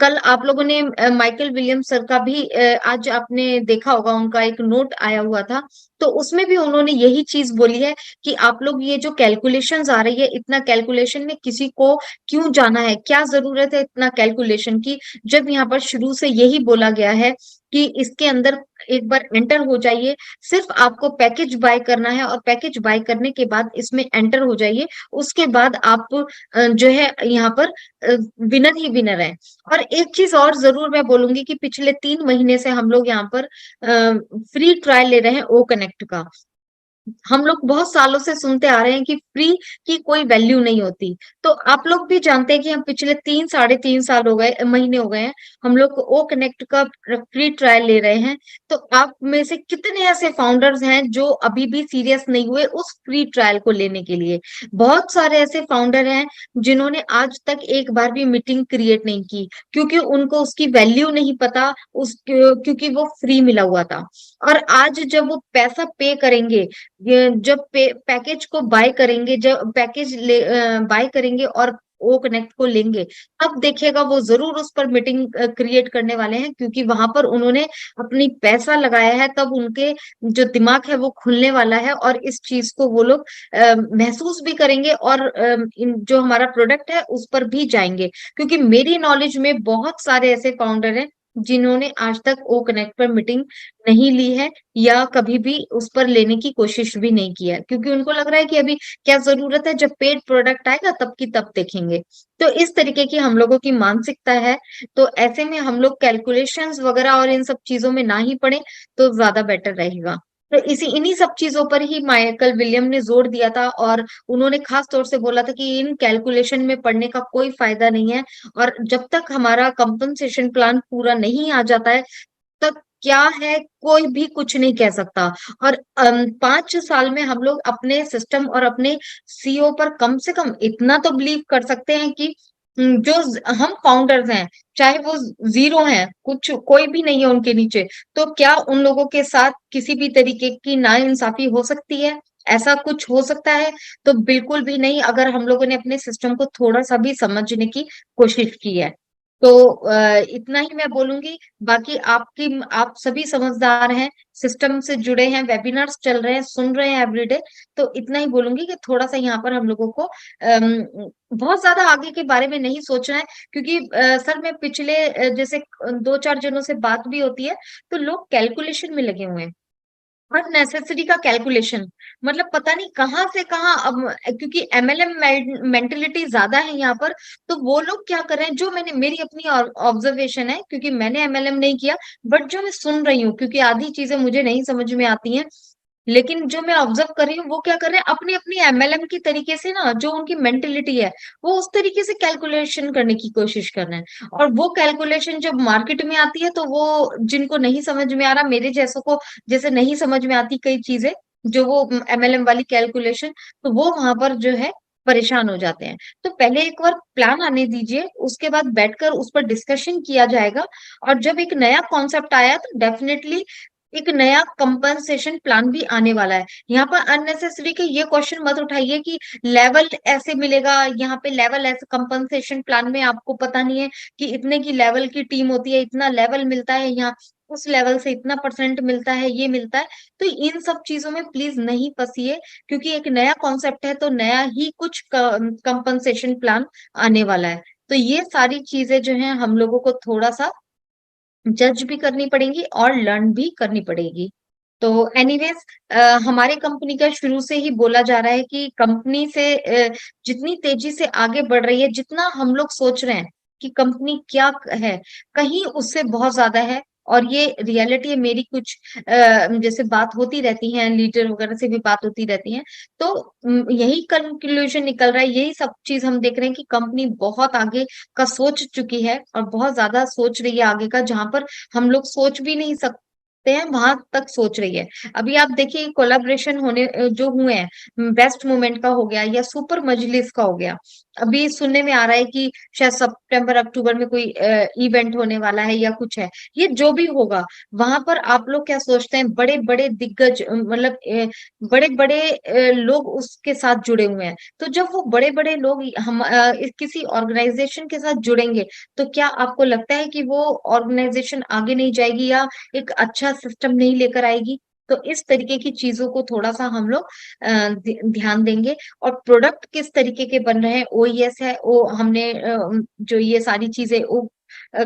कल आप लोगों ने माइकल विलियम्स सर का भी आज आपने देखा होगा, उनका एक नोट आया हुआ था। तो उसमें भी उन्होंने यही चीज बोली है कि आप लोग ये जो कैलकुलेशंस आ रही है, इतना कैलकुलेशन में किसी को क्यों जाना है, क्या जरूरत है इतना कैलकुलेशन की, जब यहाँ पर शुरू से यही बोला गया है कि इसके अंदर एक बार एंटर हो जाइए। सिर्फ आपको पैकेज बाय करना है और पैकेज बाय करने के बाद इसमें एंटर हो जाइए। उसके बाद आप जो है यहाँ पर विनर ही विनर है। और एक चीज और जरूर मैं बोलूंगी कि पिछले 3 महीने से हम लोग यहाँ पर फ्री ट्रायल ले रहे हैं ओ कनेक्ट का। हम लोग बहुत सालों से सुनते आ रहे हैं कि फ्री की कोई वैल्यू नहीं होती। तो आप लोग भी जानते हैं कि हम पिछले 3 साढ़े 3 साल हो गए, महीने हो गए हैं, हम लोग ओ कनेक्ट का फ्री ट्रायल ले रहे हैं। तो आप में से कितने ऐसे फाउंडर्स हैं जो अभी भी सीरियस नहीं हुए उस फ्री ट्रायल को लेने के लिए? बहुत सारे ऐसे फाउंडर हैं जिन्होंने आज तक एक बार भी मीटिंग क्रिएट नहीं की, क्योंकि उनको उसकी वैल्यू नहीं पता, क्योंकि वो फ्री मिला हुआ था। और आज जब वो पैसा पे करेंगे, ये जब पैकेज को बाय करेंगे, जब पैकेज बाय करेंगे और ओ कनेक्ट को लेंगे, तब देखिएगा वो जरूर उस पर मीटिंग क्रिएट करने वाले हैं, क्योंकि वहां पर उन्होंने अपनी पैसा लगाया है। तब उनके जो दिमाग है वो खुलने वाला है और इस चीज को वो लोग महसूस भी करेंगे और जो हमारा प्रोडक्ट है उस पर भी जाएंगे। क्योंकि मेरी नॉलेज में बहुत सारे ऐसे फाउंडर हैं जिन्होंने आज तक ओ कनेक्ट पर मीटिंग नहीं ली है, या कभी भी उस पर लेने की कोशिश भी नहीं किया, क्योंकि उनको लग रहा है कि अभी क्या जरूरत है, जब पेड प्रोडक्ट आएगा तब की तब देखेंगे। तो इस तरीके की हम लोगों की मानसिकता है। तो ऐसे में हम लोग कैलकुलेशंस वगैरह और इन सब चीजों में ना ही पड़े तो ज्यादा बेटर रहेगा। तो इसी इन्हीं सब चीजों पर ही माइकल विलियम ने जोर दिया था, और उन्होंने खास तौर से बोला था कि इन कैलकुलेशन में पढ़ने का कोई फायदा नहीं है, और जब तक हमारा कंपनसेशन प्लान पूरा नहीं आ जाता है तक क्या है, कोई भी कुछ नहीं कह सकता। और 5 साल में हम लोग अपने सिस्टम और अपने सीईओ पर कम से कम इतना तो बिलीव कर सकते हैं कि हम फाउंडर्स हैं, चाहे वो जीरो हैं, कुछ कोई भी नहीं है उनके नीचे, तो क्या उन लोगों के साथ किसी भी तरीके की नाइंसाफी हो सकती है? ऐसा कुछ हो सकता है? तो बिल्कुल भी नहीं, अगर हम लोगों ने अपने सिस्टम को थोड़ा सा भी समझने की कोशिश की है तो। इतना ही मैं बोलूंगी। बाकी आप सभी समझदार हैं, सिस्टम से जुड़े हैं, वेबिनार्स चल रहे हैं, सुन रहे हैं एवरीडे। तो इतना ही बोलूंगी कि थोड़ा सा यहाँ पर हम लोगों को बहुत ज्यादा आगे के बारे में नहीं सोचना है, क्योंकि सर मैं पिछले जैसे 2 4 जनों से बात भी होती है, तो लोग कैलकुलेशन में लगे हुए हैं, और नेसेसरी का कैलकुलेशन, मतलब पता नहीं कहाँ से कहाँ। अब क्योंकि एमएलएम मेंटेलिटी ज्यादा है यहाँ पर, तो वो लोग क्या कर रहे हैं, जो मैंने मेरी अपनी ऑब्जर्वेशन है, क्योंकि मैंने एमएलएम नहीं किया, बट जो मैं सुन रही हूँ, क्योंकि आधी चीजें मुझे नहीं समझ में आती हैं, लेकिन जो मैं ऑब्जर्व कर रही हूँ वो क्या कर रहे हैं, अपनी अपनी एमएलएम की तरीके से ना, जो उनकी मेंटेलिटी है वो उस तरीके से कैलकुलेशन करने की कोशिश कर रहे हैं। और वो कैलकुलेशन जब मार्केट में आती है तो वो जिनको नहीं समझ में आ रहा, मेरे जैसों को जैसे नहीं समझ में आती कई चीजें, जो वो एमएलएम वाली कैलकुलेशन, तो वो वहां पर जो है परेशान हो जाते हैं। तो पहले एक बार प्लान आने दीजिए, उसके बाद बैठकर उस पर डिस्कशन किया जाएगा। और जब एक नया कॉन्सेप्ट आया तो डेफिनेटली एक नया कंपनसेशन प्लान भी आने वाला है। यहाँ पर अननेसेसरी के ये क्वेश्चन मत उठाइए कि लेवल ऐसे मिलेगा, यहाँ पे लेवल ऐसे कंपनसेशन प्लान में आपको पता नहीं है कि इतने की लेवल की टीम होती है, इतना लेवल मिलता है, यहाँ उस लेवल से इतना परसेंट मिलता है, ये मिलता है। तो इन सब चीजों में प्लीज नहीं फंसिए, क्योंकि एक नया कॉन्सेप्ट है तो नया ही कुछ कंपनसेशन प्लान आने वाला है। तो ये सारी चीजें जो है हम लोगों को थोड़ा सा जज भी करनी पड़ेगी और लर्न भी करनी पड़ेगी। तो एनीवेज, हमारे कंपनी का शुरू से ही बोला जा रहा है कि कंपनी से जितनी तेजी से आगे बढ़ रही है, जितना हम लोग सोच रहे हैं कि कंपनी क्या है, कहीं उससे बहुत ज्यादा है। और ये रियलिटी है मेरी, कुछ जैसे बात होती रहती है, लीडर वगैरह से भी बात होती रहती है, तो यही कंक्लूजन निकल रहा है, यही सब चीज हम देख रहे हैं कि कंपनी बहुत आगे का सोच चुकी है और बहुत ज्यादा सोच रही है आगे का, जहां पर हम लोग सोच भी नहीं सकते हैं वहां तक सोच रही है। अभी आप देखिए कोलाब्रेशन होने जो हुए हैं, बेस्ट मोमेंट का हो गया या सुपर मजलिस का हो गया। अभी सुनने में आ रहा है कि शायद सितंबर अक्टूबर में कोई इवेंट होने वाला है या कुछ है। ये जो भी होगा वहां पर आप लोग क्या सोचते हैं, बड़े बड़े दिग्गज मतलब बड़े बड़े लोग उसके साथ जुड़े हुए हैं। तो जब वो बड़े बड़े लोग हम किसी ऑर्गेनाइजेशन के साथ जुड़ेंगे, तो क्या आपको लगता है कि वो ऑर्गेनाइजेशन आगे नहीं जाएगी या एक अच्छा सिस्टम नहीं लेकर आएगी? तो इस तरीके की चीजों को थोड़ा सा हम लोग ध्यान देंगे। और प्रोडक्ट किस तरीके के बन रहे हैं, ओईएस है वो हमने जो ये सारी चीजें वो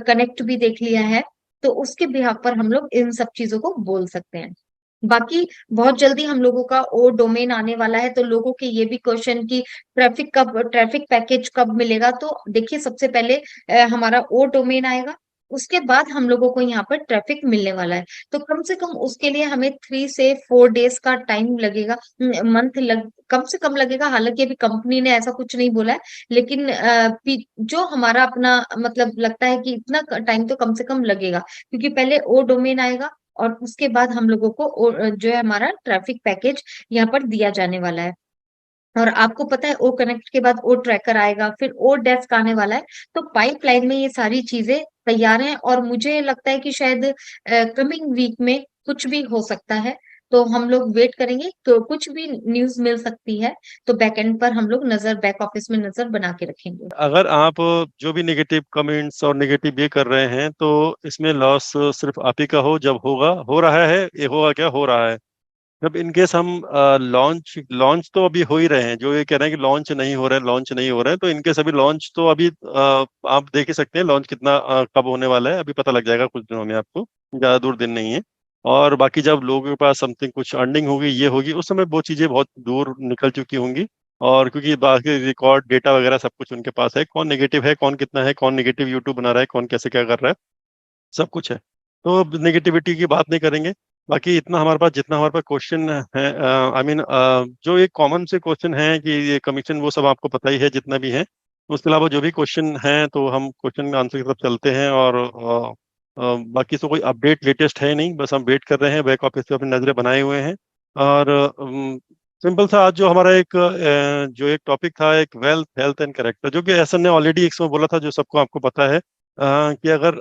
कनेक्ट भी देख लिया है। तो उसके बिहाफ पर हम लोग इन सब चीजों को बोल सकते हैं। बाकी बहुत जल्दी हम लोगों का ओ डोमेन आने वाला है, तो लोगों के ये भी क्वेश्चन कि ट्रैफिक पैकेज कब मिलेगा। तो देखिए सबसे पहले हमारा ओ डोमेन आएगा, उसके बाद हम लोगों को यहाँ पर ट्रैफिक मिलने वाला है। तो कम से कम उसके लिए हमें 3 से 4 डेज का टाइम लगेगा, कम से कम लगेगा। हालांकि अभी कंपनी ने ऐसा कुछ नहीं बोला है, लेकिन जो हमारा अपना मतलब लगता है कि इतना टाइम तो कम से कम लगेगा, क्योंकि पहले ओ डोमेन आएगा और उसके बाद हम लोगों को जो है हमारा ट्रैफिक पैकेज यहाँ पर दिया जाने वाला है। और आपको पता है ओ कनेक्ट के बाद ओ ट्रैकर आएगा, फिर ओ डेस्क आने वाला है। तो पाइपलाइन में ये सारी चीजें तैयार हैं और मुझे लगता है कि शायद कमिंग वीक में कुछ भी हो सकता है। तो हम लोग वेट करेंगे, तो कुछ भी न्यूज मिल सकती है। तो बैक एंड पर हम लोग नजर, बैक ऑफिस में नजर बना के रखेंगे। अगर आप जो भी नेगेटिव कमेंट्स और नेगेटिव ये कर रहे हैं, तो इसमें लॉस सिर्फ आप ही का हो जब होगा, हो रहा है, ये होगा क्या हो रहा है। जब इनकेस हम लॉन्च लॉन्च तो अभी हो ही रहे हैं, जो ये कह रहे हैं कि लॉन्च नहीं हो रहा है, लॉन्च नहीं हो रहा है, तो इनकेस अभी लॉन्च तो अभी आप देख ही सकते हैं लॉन्च कितना कब होने वाला है, अभी पता लग जाएगा कुछ दिनों में आपको, ज़्यादा दूर दिन नहीं है। और बाकी जब लोगों के पास समथिंग कुछ अर्निंग होगी, ये होगी, उस समय वो चीज़ें बहुत दूर निकल चुकी होंगी। और क्योंकि बाकी रिकॉर्ड डेटा वगैरह सब कुछ उनके पास है, कौन नेगेटिव है, कौन कितना है, कौन नेगेटिव यूट्यूब बना रहा है, कौन कैसे क्या कर रहा है, सब कुछ है। तो नेगेटिविटी की बात नहीं करेंगे। बाकी इतना हमारे पास, जितना हमारे पास क्वेश्चन है, आई मीन जो एक कॉमन से क्वेश्चन है कि ये कमीशन, वो सब आपको पता ही है जितना भी है। उसके अलावा जो भी क्वेश्चन है, तो हम क्वेश्चन आंसर की तरफ चलते हैं। और बाकी तो कोई अपडेट लेटेस्ट है नहीं, बस हम वेट कर रहे हैं, बैक ऑफिस पे अपनी नजरें बनाए हुए हैं। और सिंपल सा आज जो हमारा एक जो एक टॉपिक था, एक वेल्थ, हेल्थ एंड कैरेक्टर, जो कि एसन ने ऑलरेडी एक समय बोला था, जो सबको आपको पता है, कि अगर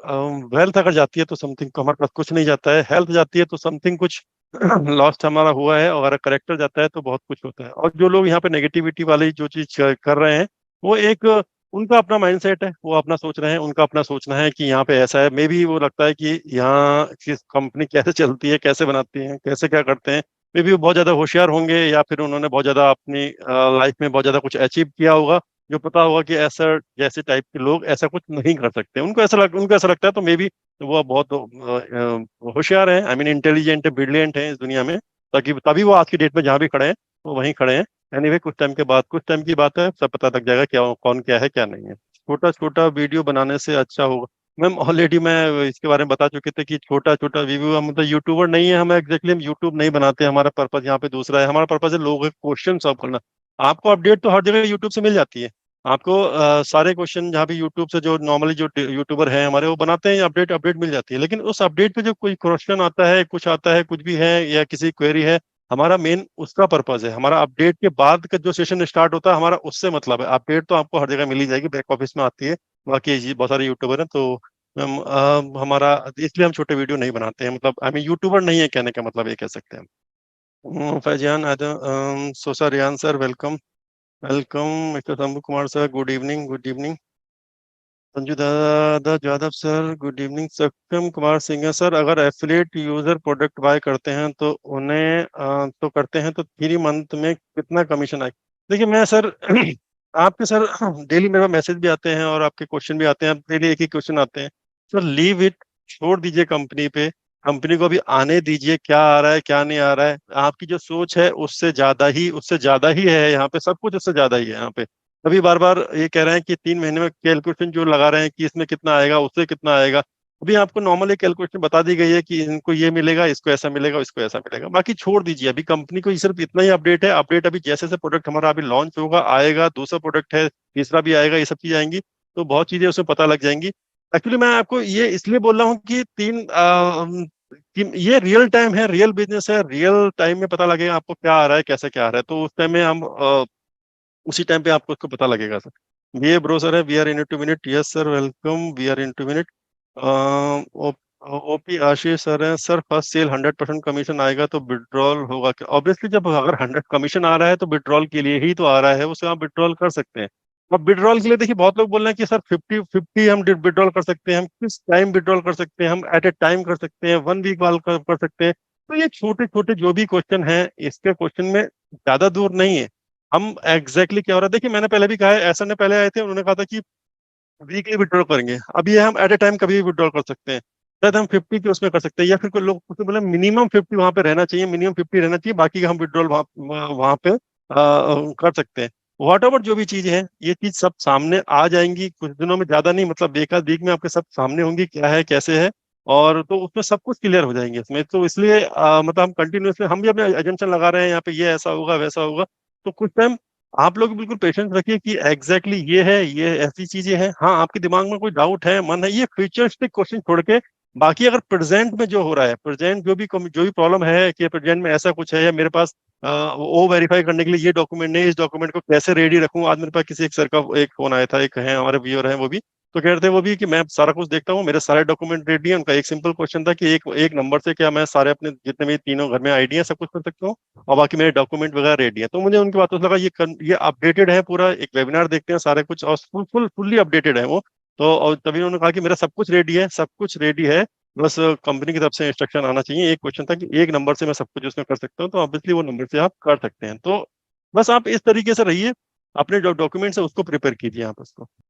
वेल्थ अगर जाती है तो समथिंग, तो हमारे पास कुछ नहीं जाता है, हेल्थ जाती है तो समथिंग कुछ लॉस्ट हमारा हुआ है, और अगर करेक्टर जाता है तो बहुत कुछ होता है। और जो लोग यहाँ पे नेगेटिविटी वाली जो चीज कर रहे हैं, वो एक उनका अपना माइंडसेट है, वो अपना सोच रहे हैं, उनका अपना सोचना है कि यहाँ पे ऐसा है। मे बी वो लगता है कि यहाँ किस कंपनी कैसे चलती है, कैसे बनाती है, कैसे क्या करते हैं। मे बी वो बहुत ज्यादा होशियार होंगे, या फिर उन्होंने बहुत ज्यादा अपनी लाइफ में बहुत ज्यादा कुछ अचीव किया होगा, जो पता होगा कि ऐसा, जैसे टाइप के लोग ऐसा कुछ नहीं कर सकते। उनको ऐसा लगता है, तो मे बी वो बहुत होशियार है, आई मीन इंटेलिजेंट है, ब्रिलियंट है इस दुनिया में, ताकि तभी वो आज की डेट में जहाँ भी खड़े हैं, वो वहीं खड़े हैं। एनीवे, कुछ टाइम के बाद, कुछ टाइम की बात है, सब पता लग जाएगा क्या, कौन क्या है क्या नहीं है। छोटा छोटा वीडियो बनाने से अच्छा होगा। मैम ऑलरेडी मैं इसके बारे में बता चुके थे कि छोटा छोटा वीडियो, हम मतलब यूट्यूबर नहीं है, हम एग्जैक्टली हम यूट्यूब नहीं बनाते, हमारा पर्पज यहाँ पे दूसरा है। हमारा पर्पज है लोगों के क्वेश्चन सॉल्व करना। आपको अपडेट तो हर जगह यूट्यूब से मिल जाती है। आपको सारे क्वेश्चन जहाँ भी यूट्यूब से, जो नॉर्मली जो यूट्यूबर हैं हमारे, वो बनाते हैं, अपडेट अपडेट मिल जाती है। लेकिन उस अपडेट पे जो कोई क्वेश्चन आता है, कुछ आता है, कुछ भी है, या किसी क्वेरी है, हमारा मेन उसका पर्पज है। हमारा अपडेट के बाद का जो सेशन स्टार्ट होता है, हमारा उससे मतलब है। अपडेट तो आपको हर जगह मिल ही जाएगी, बैक ऑफिस में आती है। बाकी बहुत सारे यूट्यूबर हैं, तो हम हमारा, इसलिए हम छोटे वीडियो नहीं बनाते हैं, मतलब आई मीन यूट्यूबर नहीं है कहने का मतलब, ये कह सकते हैं हम। फैजान आदम, सोसा Riyan sir, welcome. Welcome mister Shambhu Kumar sir, good evening, good evening. Sanju Dada Yadav sir, good evening. Satyam Kumar Singh sir, अगर एफिलिएट यूजर प्रोडक्ट बाय करते हैं तो उन्हें तो करते हैं तो 3 मंथ में कितना कमीशन आए? देखिए मैं सर आपके सर डेली मेरे मैसेज भी आते हैं और आपके क्वेश्चन भी आते हैं, डेली एक ही क्वेश्चन आते हैं। सर लीव इट, छोड़ दीजिए कंपनी पे, कंपनी को अभी आने दीजिए, क्या आ रहा है क्या नहीं आ रहा है। आपकी जो सोच है उससे ज्यादा ही है यहाँ पे, सब कुछ उससे ज्यादा ही है यहाँ पे। अभी बार बार ये कह रहे हैं कि 3 महीने में कैलकुलेशन जो लगा रहे हैं कि इसमें कितना आएगा, उससे कितना आएगा। अभी आपको नॉर्मल एक कैलकुलेशन बता दी गई है कि इनको ये मिलेगा, इसको ऐसा मिलेगा, इसको ऐसा मिलेगा, बाकी छोड़ दीजिए। अभी कंपनी को सिर्फ इतना ही अपडेट है। अपडेट अभी जैसे जैसे प्रोडक्ट हमारा अभी लॉन्च होगा, आएगा, दूसरा प्रोडक्ट है, तीसरा भी आएगा, ये सब चीज आएंगी, तो बहुत चीजें उसमें पता लग जाएंगी। एक्चुअली मैं आपको ये इसलिए बोल रहा हूँ कि कि ये रियल टाइम है, रियल बिजनेस है, रियल टाइम में पता लगेगा आपको क्या आ रहा है, कैसे क्या आ रहा है, तो उस टाइम में हम उसी टाइम पे आपको उसको पता लगेगा सर। ये ब्रो सर है, we are in two minute, yes sir welcome, we are in two minute. OP Ashish sir है, सर फर्स्ट सेल 100% कमीशन आएगा तो विड्रॉल होगा क्या? ऑब्वियसली जब अगर 100 कमीशन आ रहा है तो विड्रॉल के लिए ही तो आ रहा है, उससे आप विड्रॉल कर सकते हैं। अब विड्रॉल के लिए देखिए बहुत लोग बोल रहे हैं कि सर 50 50 हम विड्रॉल कर सकते हैं, हम किस टाइम विड्रॉल कर सकते हैं, हम एट ए टाइम कर सकते हैं, 1 वीक वाल कर सकते हैं। तो ये छोटे छोटे जो भी क्वेश्चन है, इसके क्वेश्चन में ज्यादा दूर नहीं है। हम क्या हो रहा है, देखिए मैंने पहले भी कहा है, ऐसा ने पहले आए थे, उन्होंने कहा था कि वीकली विड्रॉल करेंगे, अब ये हम एट ए टाइम कभी भी विड्रॉल कर सकते हैं। शायद हम 50 के उसमें कर सकते हैं, या फिर कोई लोग कुछ बोले मिनिमम 50 वहां पे रहना चाहिए, मिनिमम 50 रहना चाहिए, बाकी का हम विड्रॉल वहां वहां पे कर सकते हैं। वॉट एवर जो भी चीज है, ये चीज सब सामने आ जाएंगी कुछ दिनों में, ज्यादा नहीं, मतलब एक आध वीक में आपके सब सामने होंगी, क्या है कैसे है। और तो उसमें सब कुछ क्लियर हो जाएंगे इसमें, तो इसलिए मतलब हम कंटिन्यूसली हम भी अपने एजेंशन लगा रहे हैं यहाँ पे, ये ऐसा होगा वैसा होगा। तो कुछ टाइम आप लोग बिल्कुल पेशेंस रखिए कि ये है, ये ऐसी चीजें हैं। हाँ, आपके दिमाग में कोई डाउट है, मन है, ये फ्यूचरिस्टिक क्वेश्चन छोड़ के बाकी अगर प्रेजेंट में जो हो रहा है, प्रेजेंट जो भी प्रॉब्लम है कि प्रेजेंट में ऐसा कुछ है, या मेरे पास वो वेरीफाई करने के लिए ये डॉक्यूमेंट नहीं, इस डॉक्यूमेंट को कैसे रेडी रखूं। आज मेरे पास किसी एक सर का एक फोन आया था, एक है हमारे व्यूअर हैं वो भी, तो कह रहे थे वो भी कि मैं सारा कुछ देखता हूँ, मेरे सारे डॉक्यूमेंट रेडी हैं। उनका एक सिंपल क्वेश्चन था कि एक एक नंबर से क्या मैं सारे अपने जितने भी तीनों घर में आईडी है सब कुछ कर सकता हूँ, और बाकी मेरे डॉक्यूमेंट वगैरह रेडी है। तो मुझे उनकी बातों से लगा ये अपडेटेड है, पूरा एक वेबिनार देखते हैं सारे कुछ, और फुल्ली अपडेटेड है वो। तो और तभी उन्होंने कहा कि मेरा सब कुछ रेडी है, सब कुछ रेडी है, बस कंपनी की तरफ से इंस्ट्रक्शन आना चाहिए। एक क्वेश्चन था कि एक नंबर से मैं सब कुछ उसमें कर सकता हूँ, तो ऑब्वियसली वो नंबर से आप कर सकते हैं। तो बस आप इस तरीके से रहिए, अपने जो डॉक्यूमेंट्स है उसको प्रिपेयर कीजिए आप उसको।